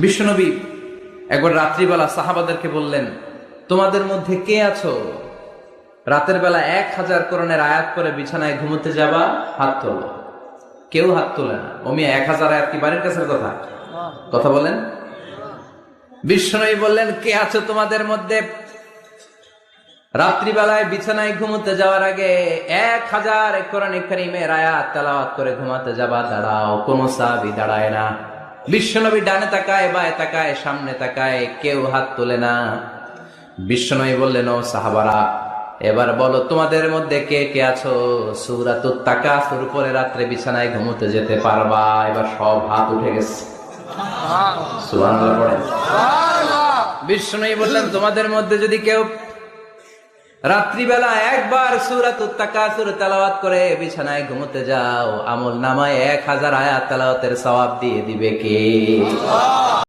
বিশ্বনবী একবার রাত্রিবেলা সাহাবাদেরকে বললেন, তোমাদের মধ্যে কে আছো রাতের বেলা 1000 কোরআনের আয়াত করে বিছানায় ঘুমোতে যাবা? হাত তোলো। কেউ হাত তোলে না। ওমি 1000 আয়াত কি বাড়ির কাছের কথা? কথা বলেন। বিশ্বনবী বললেন, কে আছো তোমাদের মধ্যে রাত্রিবেলায় বিছানায় ঘুমোতে যাওয়ার আগে 1000 কোরআনে কারীমের আয়াত তেলাওয়াত করে ঘুমাতে যাবা? দাঁড়াও। কোন সাহাবী দাঁড়ায় না। বিশ্বনবী ডানে তাকায়, বায়ে তাকায়, সামনে তাকায়, কেউ হাত তোলে না। বিশ্বনবী বললেন, ও সাহাবারা, এবার বলো তোমাদের মধ্যে কে কে আছো সূরাতুত তাকাসুর পরে রাত্রে বিছানায় ঘুমোতে যেতে পারবা? এবার সব হাত উঠে গেছে। সুবহানাল্লাহ পড়েন। বিশ্বনবী বললেন, তোমাদের মধ্যে যদি কেউ রাত্রিবেলা একবার সূরাতুত তাকাসুর তেলাওয়াত করে বিছানায় ঘুমোতে যাও, আমল নামায় 1000 আয়াত তেলাওয়াতের সওয়াব দিয়ে দিবে কে?